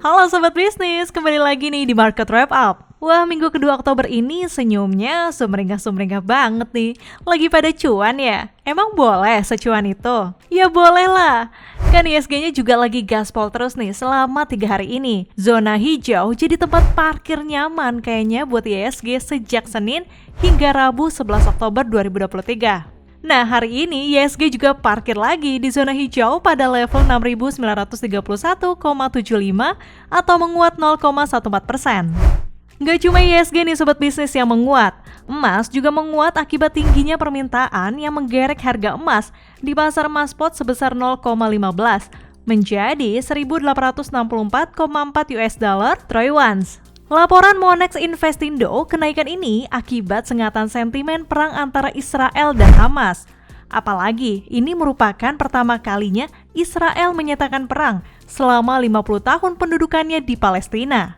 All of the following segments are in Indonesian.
Halo Sobat Bisnis, kembali lagi nih di Market Wrap Up. Wah, minggu kedua Oktober ini senyumnya sumringah-sumringah banget nih. Lagi pada cuan ya? Emang boleh secuan itu? Ya boleh lah. Kan ISG-nya juga lagi gaspol terus nih selama 3 hari ini. Zona hijau jadi tempat parkir nyaman kayaknya buat ISG sejak Senin hingga Rabu 11 Oktober 2023. Nah, hari ini ISG juga parkir lagi di zona hijau pada level 6.931,75 atau menguat 0,14%. Nggak cuma ISG nih Sobat Bisnis yang menguat, emas juga menguat akibat tingginya permintaan yang menggerek harga emas di pasar emas spot sebesar 0,15 menjadi 1.864,4 US dollar troy ounce. Laporan Monex Investindo, kenaikan ini akibat sengatan sentimen perang antara Israel dan Hamas. Apalagi, ini merupakan pertama kalinya Israel menyatakan perang selama 50 tahun pendudukannya di Palestina.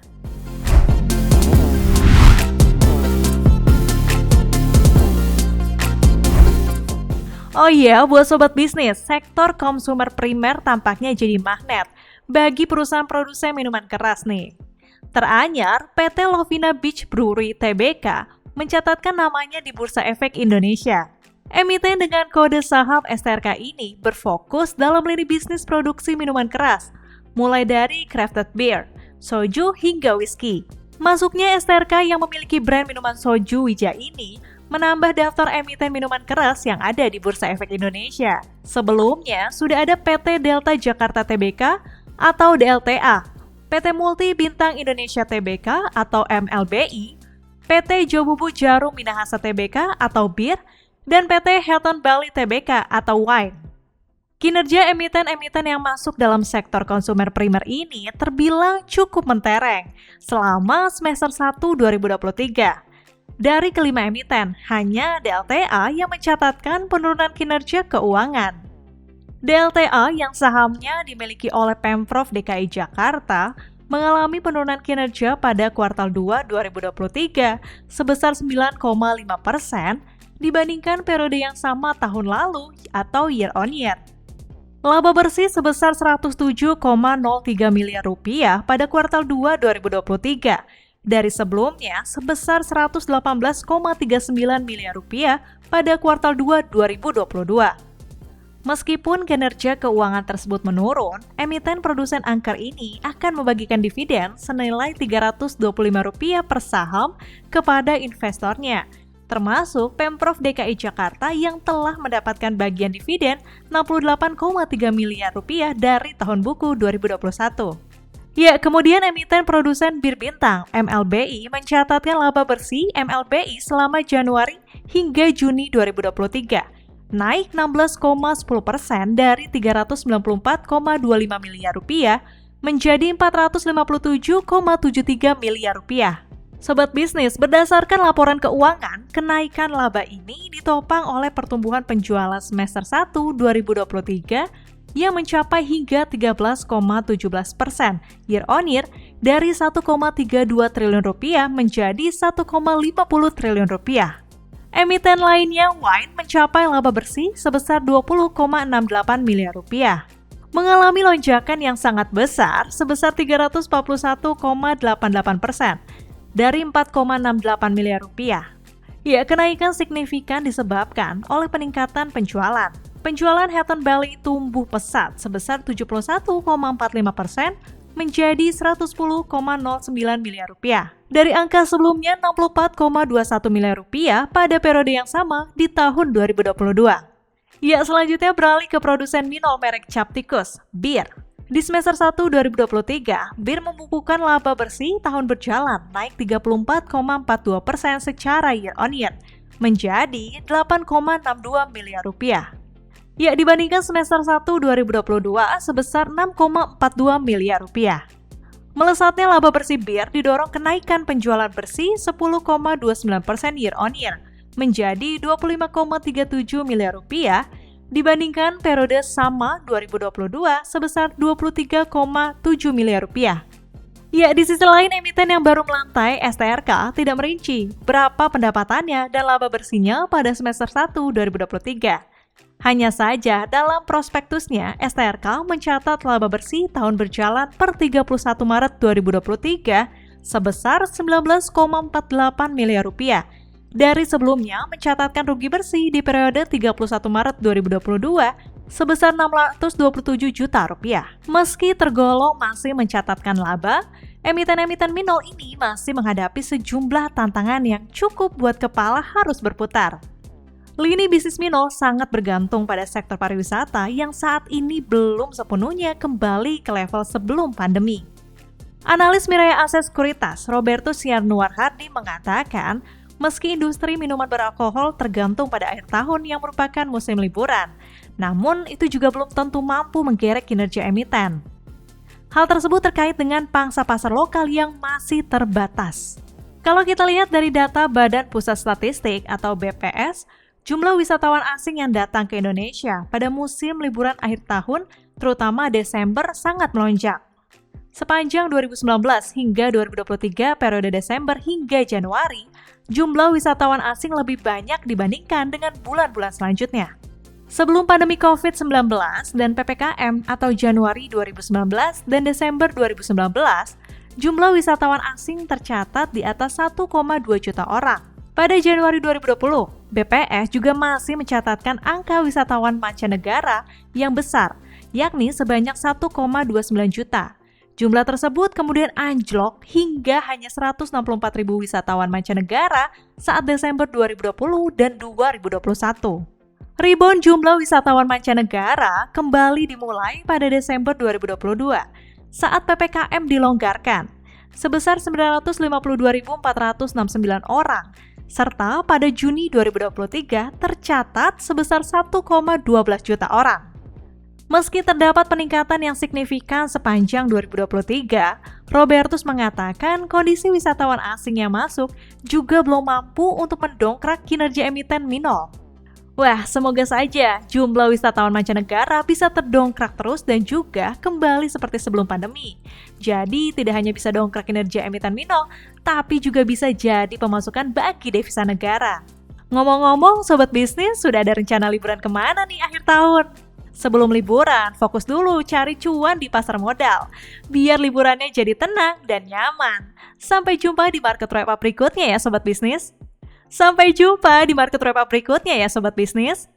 Oh iya, buat Sobat Bisnis, sektor konsumer primer tampaknya jadi magnet bagi perusahaan produsen minuman keras nih. Teranyar, PT Lovina Beach Brewery Tbk mencatatkan namanya di Bursa Efek Indonesia. Emiten dengan kode saham STRK ini berfokus dalam lini bisnis produksi minuman keras, mulai dari crafted beer, soju hingga whisky. Masuknya STRK yang memiliki brand minuman soju Wija ini menambah daftar emiten minuman keras yang ada di Bursa Efek Indonesia. Sebelumnya, sudah ada PT Delta Jakarta Tbk atau DLTA, PT Multi Bintang Indonesia Tbk atau MLBI, PT Jobubu Jarum Minahasa Tbk atau BIR, dan PT Hilton Bali Tbk atau Wine. Kinerja emiten-emiten yang masuk dalam sektor konsumer primer ini terbilang cukup mentereng selama semester 1 2023. Dari kelima emiten, hanya DLTA yang mencatatkan penurunan kinerja keuangan. DLTA yang sahamnya dimiliki oleh Pemprov DKI Jakarta mengalami penurunan kinerja pada kuartal 2 2023 sebesar 9,5% dibandingkan periode yang sama tahun lalu atau year on year. Laba bersih sebesar 107,03 miliar rupiah pada kuartal 2 2023 dari sebelumnya sebesar 118,39 miliar rupiah pada kuartal 2 2022. Meskipun kinerja keuangan tersebut menurun, emiten produsen angker ini akan membagikan dividen senilai Rp325 per saham kepada investornya, termasuk Pemprov DKI Jakarta yang telah mendapatkan bagian dividen Rp68,3 miliar dari tahun buku 2021. Ya, kemudian emiten produsen bir bintang MLBI mencatatkan laba bersih MLBI selama Januari hingga Juni 2023. Naik 16,10% dari Rp394,25 miliar menjadi Rp457,73 miliar. Sobat Bisnis, berdasarkan laporan keuangan, kenaikan laba ini ditopang oleh pertumbuhan penjualan semester 1 2023 yang mencapai hingga 13,17% year on year dari Rp1,32 triliun menjadi Rp1,50 triliun. Emiten lainnya, Wine, mencapai laba bersih sebesar Rp20,68 miliar, mengalami lonjakan yang sangat besar sebesar 341,88% dari Rp4,68 miliar. Ya, kenaikan signifikan disebabkan oleh peningkatan penjualan. Penjualan Hilton Bali tumbuh pesat sebesar 71,45% menjadi Rp110,09 miliar dari angka sebelumnya Rp64,21 miliar pada periode yang sama di tahun 2022. Ya, selanjutnya beralih ke produsen minol merek cap tikus, BIR. Di semester 1 2023, BIR membukukan laba bersih tahun berjalan naik 34,42% secara year on year menjadi Rp8,62 miliar. Ya, dibandingkan semester 1 2022 sebesar Rp6,42 miliar. Melesatnya laba bersih BIR didorong kenaikan penjualan bersih 10,29% year on year menjadi Rp25,37 miliar dibandingkan periode sama 2022 sebesar Rp23,7 miliar. Ya, di sisi lain emiten yang baru melantai STRK tidak merinci berapa pendapatannya dan laba bersihnya pada semester 1 2023. Hanya saja, dalam prospektusnya, STRK mencatat laba bersih tahun berjalan per 31 Maret 2023 sebesar 19,48 miliar rupiah. Dari sebelumnya mencatatkan rugi bersih di periode 31 Maret 2022 sebesar 627 juta rupiah. Meski tergolong masih mencatatkan laba, emiten-emiten minol ini masih menghadapi sejumlah tantangan yang cukup buat kepala harus berputar. Lini bisnis minol sangat bergantung pada sektor pariwisata yang saat ini belum sepenuhnya kembali ke level sebelum pandemi. Analis Miraya Aset Sekuritas, Robertus Sianuarhadi mengatakan, meski industri minuman beralkohol tergantung pada akhir tahun yang merupakan musim liburan, namun itu juga belum tentu mampu menggerek kinerja emiten. Hal tersebut terkait dengan pangsa pasar lokal yang masih terbatas. Kalau kita lihat dari data Badan Pusat Statistik atau BPS, jumlah wisatawan asing yang datang ke Indonesia pada musim liburan akhir tahun, terutama Desember, sangat melonjak. Sepanjang 2019 hingga 2023 periode Desember hingga Januari, jumlah wisatawan asing lebih banyak dibandingkan dengan bulan-bulan selanjutnya. Sebelum pandemi COVID-19 dan PPKM atau Januari 2019 dan Desember 2019, jumlah wisatawan asing tercatat di atas 1,2 juta orang. Pada Januari 2020, BPS juga masih mencatatkan angka wisatawan mancanegara yang besar, yakni sebanyak 1,29 juta. Jumlah tersebut kemudian anjlok hingga hanya 164.000 wisatawan mancanegara saat Desember 2020 dan 2021. Rebound jumlah wisatawan mancanegara kembali dimulai pada Desember 2022 saat PPKM dilonggarkan, sebesar 952.469 orang, serta pada Juni 2023 tercatat sebesar 1,12 juta orang. Meski terdapat peningkatan yang signifikan sepanjang 2023, Robertus mengatakan kondisi wisatawan asing yang masuk juga belum mampu untuk mendongkrak kinerja emiten minol. Wah, semoga saja jumlah wisatawan mancanegara bisa terdongkrak terus dan juga kembali seperti sebelum pandemi. Jadi, tidak hanya bisa dongkrak kinerja emiten minol, tapi juga bisa jadi pemasukan bagi devisa negara. Ngomong-ngomong, Sobat Bisnis, sudah ada rencana liburan kemana nih akhir tahun? Sebelum liburan, fokus dulu cari cuan di pasar modal, biar liburannya jadi tenang dan nyaman. Sampai jumpa di market wrap up berikutnya ya Sobat Bisnis. Sampai jumpa di market wrap up berikutnya ya Sobat Bisnis.